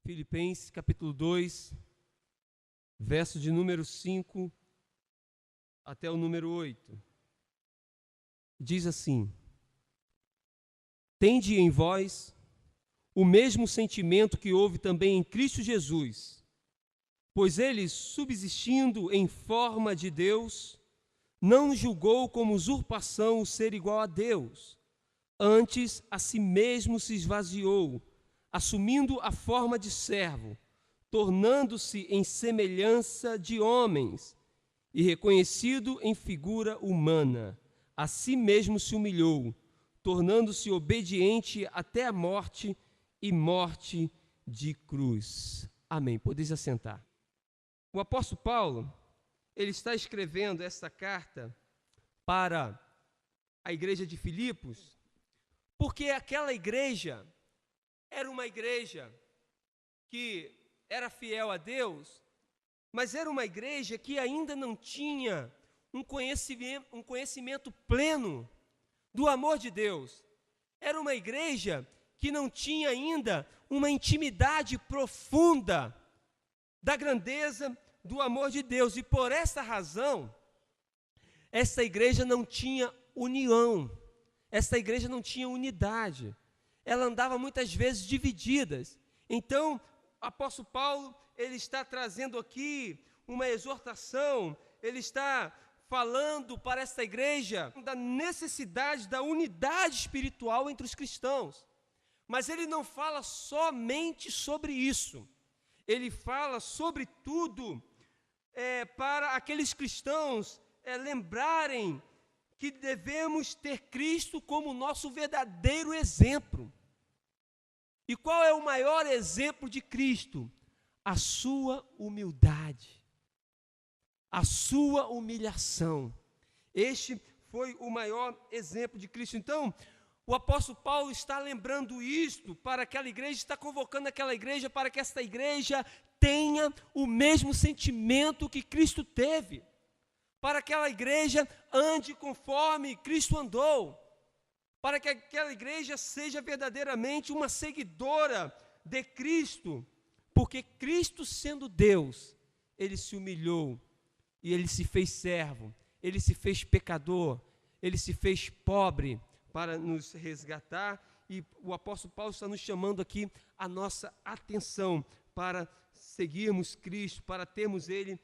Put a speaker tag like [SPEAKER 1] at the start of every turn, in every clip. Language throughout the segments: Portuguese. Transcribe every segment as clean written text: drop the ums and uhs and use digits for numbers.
[SPEAKER 1] Filipenses capítulo 2, verso de número 5 até o número 8. Diz assim: Tende em vós o mesmo sentimento que houve também em Cristo Jesus, pois ele, subsistindo em forma de Deus, não julgou como usurpação o ser igual a Deus. Antes, a si mesmo se esvaziou, assumindo a forma de servo, tornando-se em semelhança de homens, e reconhecido em figura humana, a si mesmo se humilhou, tornando-se obediente até a morte e morte de cruz. Amém. Podeis assentar. O apóstolo Paulo, ele está escrevendo esta carta para a igreja de Filipos, porque aquela igreja era uma igreja que era fiel a Deus, mas era uma igreja que ainda não tinha um conhecimento pleno do amor de Deus. Era uma igreja que não tinha ainda uma intimidade profunda da grandeza do amor de Deus. E por essa razão, essa igreja não tinha união, essa igreja não tinha unidade. Ela andava muitas vezes divididas. Então, o apóstolo Paulo, ele está trazendo aqui uma exortação, ele está falando para esta igreja da necessidade da unidade espiritual entre os cristãos. Mas ele não fala somente sobre isso. Ele fala, sobretudo, para aqueles cristãos lembrarem que devemos ter Cristo como nosso verdadeiro exemplo. E qual é o maior exemplo de Cristo? A sua humildade, a sua humilhação. Este foi o maior exemplo de Cristo. Então, o apóstolo Paulo está lembrando isto para aquela igreja, está convocando aquela igreja para que esta igreja tenha o mesmo sentimento que Cristo teve, para que aquela igreja ande conforme Cristo andou, para que aquela igreja seja verdadeiramente uma seguidora de Cristo, porque Cristo, sendo Deus, ele se humilhou e ele se fez servo, ele se fez pecador, ele se fez pobre para nos resgatar. E o apóstolo Paulo está nos chamando aqui a nossa atenção para seguirmos Cristo, para termos ele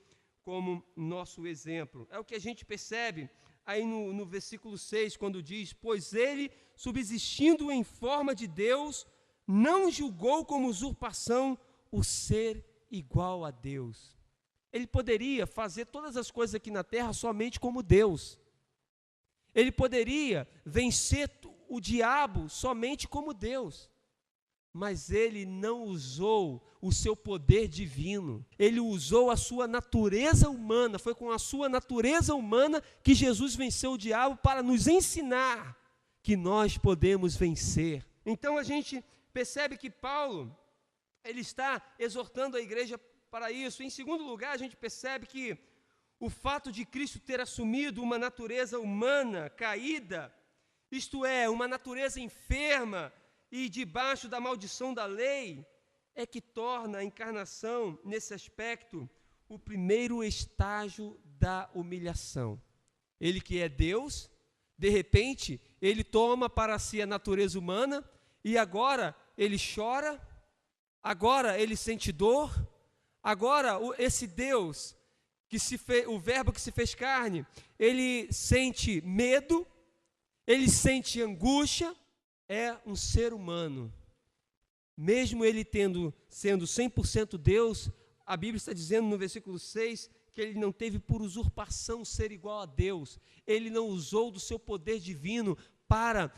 [SPEAKER 1] como nosso exemplo. É o que a gente percebe aí no versículo 6, quando diz: Pois ele, subsistindo em forma de Deus, não julgou como usurpação o ser igual a Deus. Ele poderia fazer todas as coisas aqui na terra somente como Deus. Ele poderia vencer o diabo somente como Deus. Mas ele não usou o seu poder divino, ele usou a sua natureza humana. Foi com a sua natureza humana que Jesus venceu o diabo, para nos ensinar que nós podemos vencer. Então a gente percebe que Paulo, ele está exortando a igreja para isso. Em segundo lugar, a gente percebe que o fato de Cristo ter assumido uma natureza humana caída, isto é, uma natureza enferma e debaixo da maldição da lei, é que torna a encarnação, nesse aspecto, o primeiro estágio da humilhação. Ele que é Deus, de repente, ele toma para si a natureza humana, e agora ele chora, agora ele sente dor, agora esse Deus, o verbo que se fez carne, ele sente medo, ele sente angústia. É um ser humano, mesmo ele sendo 100% Deus. A Bíblia está dizendo no versículo 6, que ele não teve por usurpação ser igual a Deus, ele não usou do seu poder divino para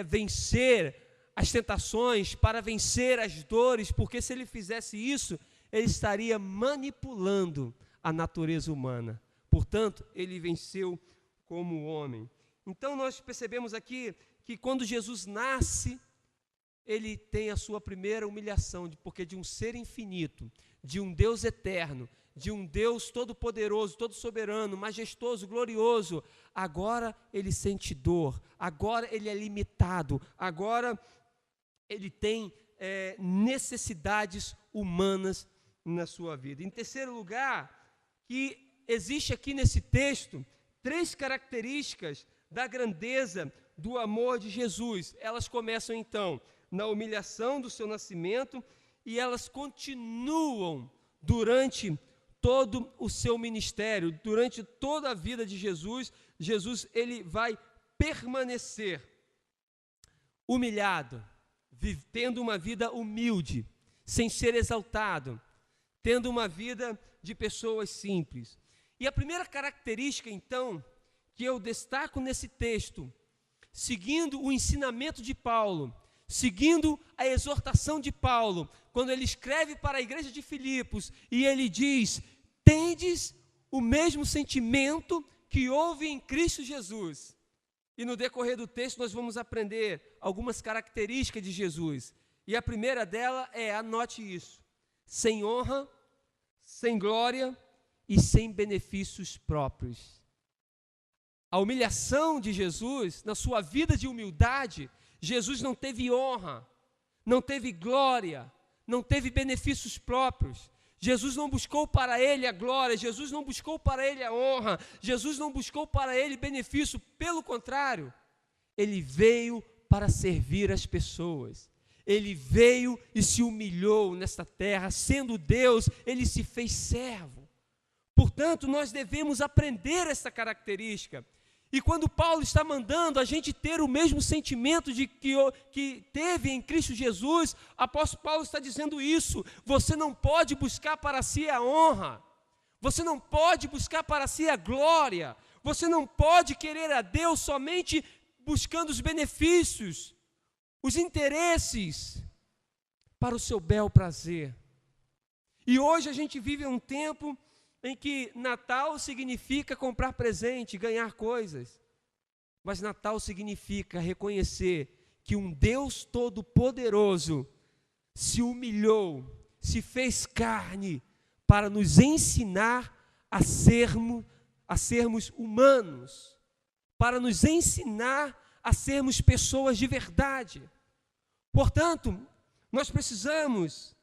[SPEAKER 1] vencer as tentações, para vencer as dores, porque se ele fizesse isso, ele estaria manipulando a natureza humana. Portanto, ele venceu como homem. Então nós percebemos aqui que quando Jesus nasce, ele tem a sua primeira humilhação, porque de um ser infinito, de um Deus eterno, de um Deus todo-poderoso, todo-soberano, majestoso, glorioso, agora ele sente dor, agora ele é limitado, agora ele tem necessidades humanas na sua vida. Em terceiro lugar, que existe aqui nesse texto 3 características da grandeza do amor de Jesus. Elas começam então na humilhação do seu nascimento e elas continuam durante todo o seu ministério, durante toda a vida de Jesus. Jesus, ele vai permanecer humilhado, tendo uma vida humilde, sem ser exaltado, tendo uma vida de pessoas simples. E a primeira característica, então, que eu destaco nesse texto, seguindo o ensinamento de Paulo, seguindo a exortação de Paulo, quando ele escreve para a igreja de Filipos, e ele diz: tendes o mesmo sentimento que houve em Cristo Jesus. E no decorrer do texto nós vamos aprender algumas características de Jesus. E a primeira dela é, anote isso: sem honra, sem glória e sem benefícios próprios. A humilhação de Jesus, na sua vida de humildade, Jesus não teve honra, não teve glória, não teve benefícios próprios. Jesus não buscou para ele a glória, Jesus não buscou para ele a honra, Jesus não buscou para ele benefício, pelo contrário, ele veio para servir as pessoas. Ele veio e se humilhou nesta terra, sendo Deus, ele se fez servo. Portanto, nós devemos aprender essa característica. E quando Paulo está mandando a gente ter o mesmo sentimento que teve em Cristo Jesus, o apóstolo Paulo está dizendo isso: você não pode buscar para si a honra, você não pode buscar para si a glória, você não pode querer a Deus somente buscando os benefícios, os interesses, para o seu bel prazer. E hoje a gente vive um tempo em que Natal significa comprar presente, ganhar coisas. Mas Natal significa reconhecer que um Deus Todo-Poderoso se humilhou, se fez carne para nos ensinar a sermos humanos, para nos ensinar a sermos pessoas de verdade. Portanto, nós precisamos,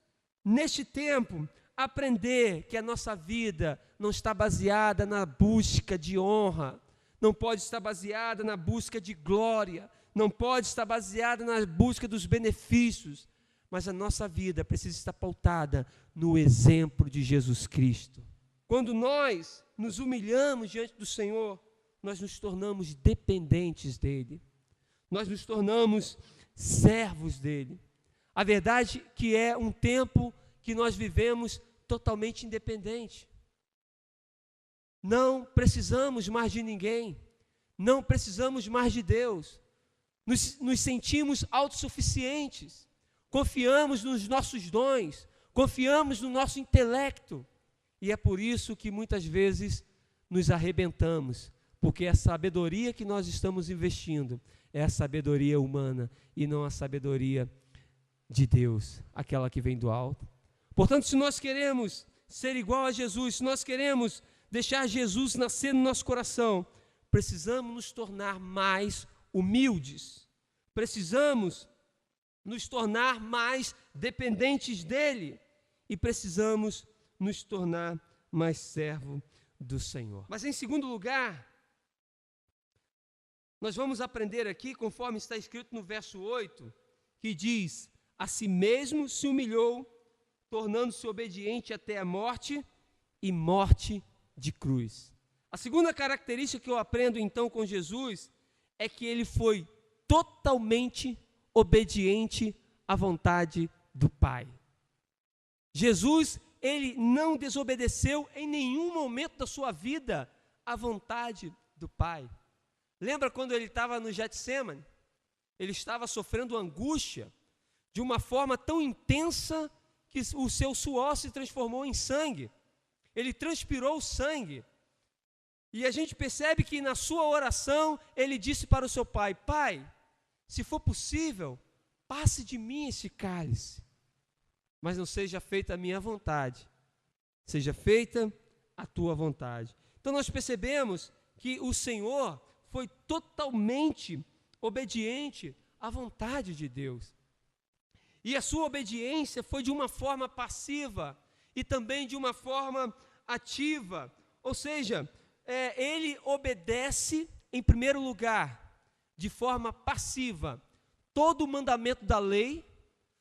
[SPEAKER 1] neste tempo, aprender que a nossa vida não está baseada na busca de honra, não pode estar baseada na busca de glória, não pode estar baseada na busca dos benefícios, mas a nossa vida precisa estar pautada no exemplo de Jesus Cristo. Quando nós nos humilhamos diante do Senhor, nós nos tornamos dependentes dEle, nós nos tornamos servos dEle. A verdade é que é um tempo que nós vivemos totalmente independente. Não precisamos mais de ninguém, não precisamos mais de Deus, nos sentimos autossuficientes, confiamos nos nossos dons, confiamos no nosso intelecto, e é por isso que muitas vezes nos arrebentamos, porque a sabedoria que nós estamos investindo é a sabedoria humana e não a sabedoria de Deus, aquela que vem do alto. Portanto, se nós queremos ser igual a Jesus, se nós queremos deixar Jesus nascer no nosso coração, precisamos nos tornar mais humildes, precisamos nos tornar mais dependentes dEle e precisamos nos tornar mais servo do Senhor. Mas em segundo lugar, nós vamos aprender aqui, conforme está escrito no verso 8, que diz: a si mesmo se humilhou, tornando-se obediente até a morte e morte de cruz. A segunda característica que eu aprendo então com Jesus é que ele foi totalmente obediente à vontade do Pai. Jesus, ele não desobedeceu em nenhum momento da sua vida à vontade do Pai. Lembra quando ele estava no Getsemane? Ele estava sofrendo angústia de uma forma tão intensa que o seu suor se transformou em sangue. Ele transpirou sangue. E a gente percebe que na sua oração, ele disse para o seu pai: Pai, se for possível, passe de mim esse cálice, mas não seja feita a minha vontade, seja feita a tua vontade. Então nós percebemos que o Senhor foi totalmente obediente à vontade de Deus. E a sua obediência foi de uma forma passiva e também de uma forma ativa. Ou seja, ele obedece, em primeiro lugar, de forma passiva, todo o mandamento da lei.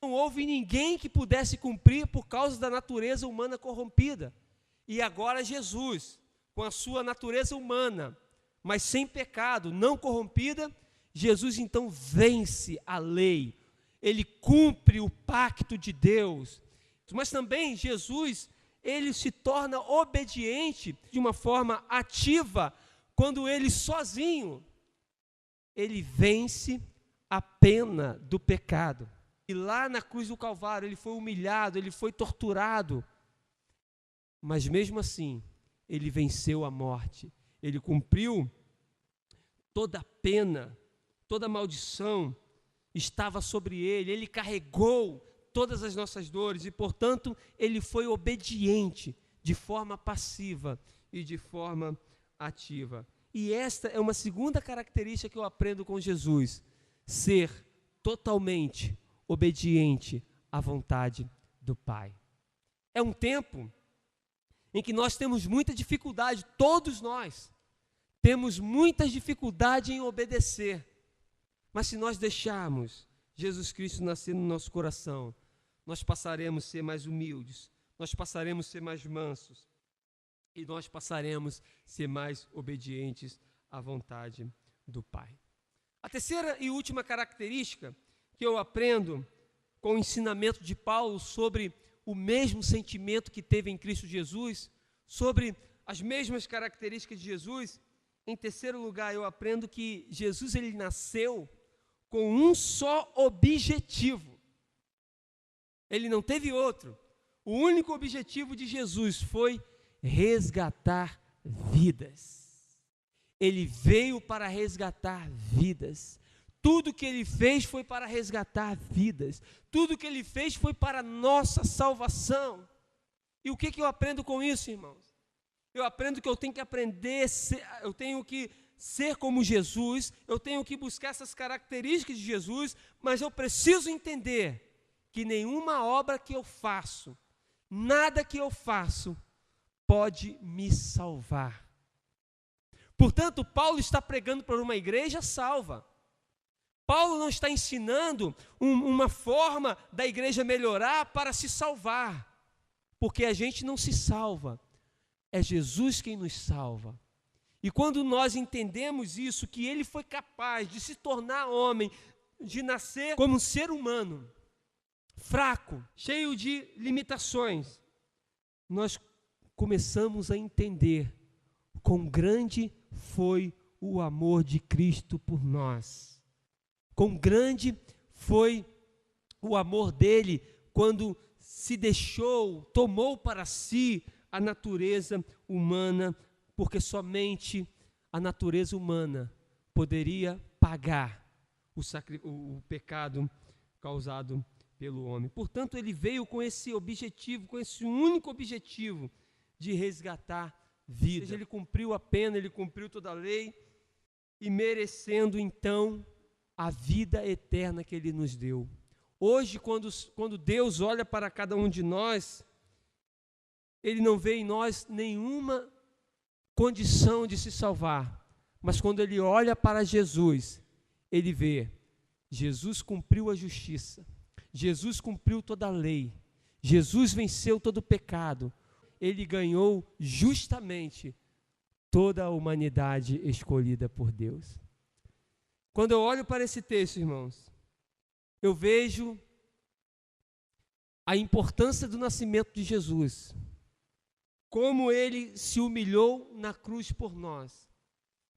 [SPEAKER 1] Não houve ninguém que pudesse cumprir por causa da natureza humana corrompida. E agora Jesus, com a sua natureza humana, mas sem pecado, não corrompida, Jesus então vence a lei. Ele cumpre o pacto de Deus. Mas também Jesus, ele se torna obediente de uma forma ativa, quando ele sozinho, ele vence a pena do pecado. E lá na cruz do Calvário, ele foi humilhado, ele foi torturado. Mas mesmo assim, ele venceu a morte. Ele cumpriu toda a pena, toda a maldição estava sobre ele. Ele carregou todas as nossas dores e, portanto, ele foi obediente de forma passiva e de forma ativa. E esta é uma segunda característica que eu aprendo com Jesus: ser totalmente obediente à vontade do Pai. É um tempo em que nós temos muita dificuldade, todos nós temos muita dificuldade em obedecer. Mas se nós deixarmos Jesus Cristo nascer no nosso coração, nós passaremos a ser mais humildes, nós passaremos a ser mais mansos e nós passaremos a ser mais obedientes à vontade do Pai. A terceira e última característica que eu aprendo com o ensinamento de Paulo sobre o mesmo sentimento que teve em Cristo Jesus, sobre as mesmas características de Jesus. Em terceiro lugar, eu aprendo que Jesus ele nasceu com um só objetivo. Ele não teve outro. O único objetivo de Jesus foi resgatar vidas. Ele veio para resgatar vidas. Tudo que ele fez foi para resgatar vidas. Tudo que ele fez foi para a nossa salvação. E o que eu aprendo com isso, irmãos? Eu aprendo que eu tenho que aprender, eu tenho que ser como Jesus, eu tenho que buscar essas características de Jesus, mas eu preciso entender que nenhuma obra que eu faço, nada que eu faço, pode me salvar. Portanto, Paulo está pregando para uma igreja salva. Paulo não está ensinando uma forma da igreja melhorar para se salvar, porque a gente não se salva, é Jesus quem nos salva. E quando nós entendemos isso, que ele foi capaz de se tornar homem, de nascer como um ser humano, fraco, cheio de limitações, nós começamos a entender quão grande foi o amor de Cristo por nós. Quão grande foi o amor dele quando se deixou, tomou para si a natureza humana, porque somente a natureza humana poderia pagar o pecado causado pelo homem. Portanto, ele veio com esse objetivo, com esse único objetivo de resgatar vida. Ele cumpriu a pena, ele cumpriu toda a lei e merecendo então a vida eterna que ele nos deu. Hoje, quando Deus olha para cada um de nós, ele não vê em nós nenhuma condição de se salvar, mas quando ele olha para Jesus, ele vê, Jesus cumpriu a justiça, Jesus cumpriu toda a lei, Jesus venceu todo o pecado, ele ganhou justamente toda a humanidade escolhida por Deus. Quando eu olho para esse texto, irmãos, eu vejo a importância do nascimento de Jesus, como ele se humilhou na cruz por nós.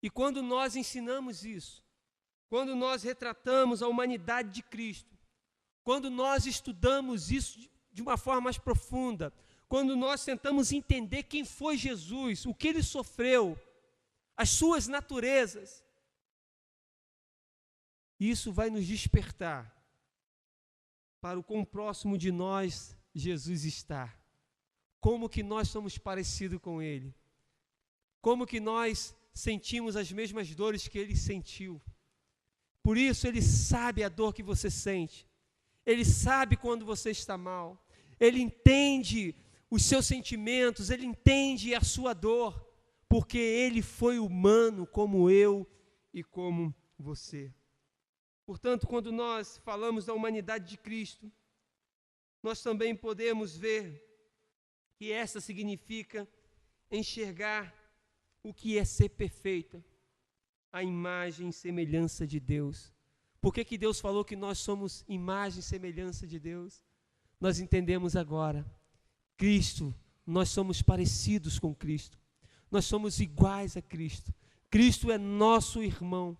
[SPEAKER 1] E quando nós ensinamos isso, quando nós retratamos a humanidade de Cristo, quando nós estudamos isso de uma forma mais profunda, quando nós tentamos entender quem foi Jesus, o que ele sofreu, as suas naturezas, isso vai nos despertar para o quão próximo de nós Jesus está. Como que nós somos parecidos com ele. Como que nós sentimos as mesmas dores que ele sentiu. Por isso ele sabe a dor que você sente. Ele sabe quando você está mal. Ele entende os seus sentimentos, Ele entende a sua dor, porque Ele foi humano como eu e como você. Portanto, quando nós falamos da humanidade de Cristo, nós também podemos ver que essa significa enxergar o que é ser perfeita, a imagem e semelhança de Deus. Por que Deus falou que nós somos imagem e semelhança de Deus? Nós entendemos agora. Cristo, nós somos parecidos com Cristo. Nós somos iguais a Cristo. Cristo é nosso irmão.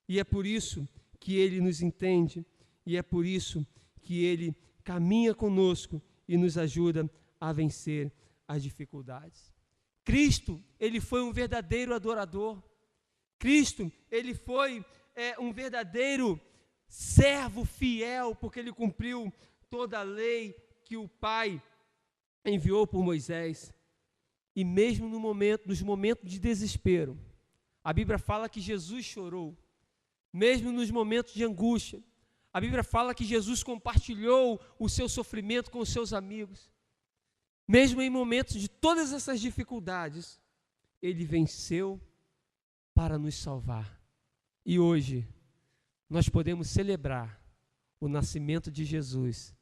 [SPEAKER 1] E é por isso que Ele nos entende. E é por isso que Ele caminha conosco e nos ajuda a vencer as dificuldades. Cristo, Ele foi um verdadeiro adorador. Cristo, Ele foi um verdadeiro servo fiel, porque Ele cumpriu toda a lei que o Pai enviou por Moisés. E mesmo nos momentos de desespero, a Bíblia fala que Jesus chorou. Mesmo nos momentos de angústia, a Bíblia fala que Jesus compartilhou o seu sofrimento com os seus amigos. Mesmo em momentos de todas essas dificuldades, Ele venceu para nos salvar. E hoje, nós podemos celebrar o nascimento de Jesus,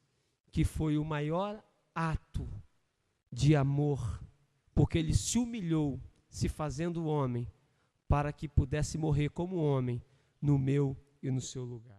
[SPEAKER 1] que foi o maior ato de amor, porque Ele se humilhou, se fazendo homem, para que pudesse morrer como homem, no meu e no seu lugar.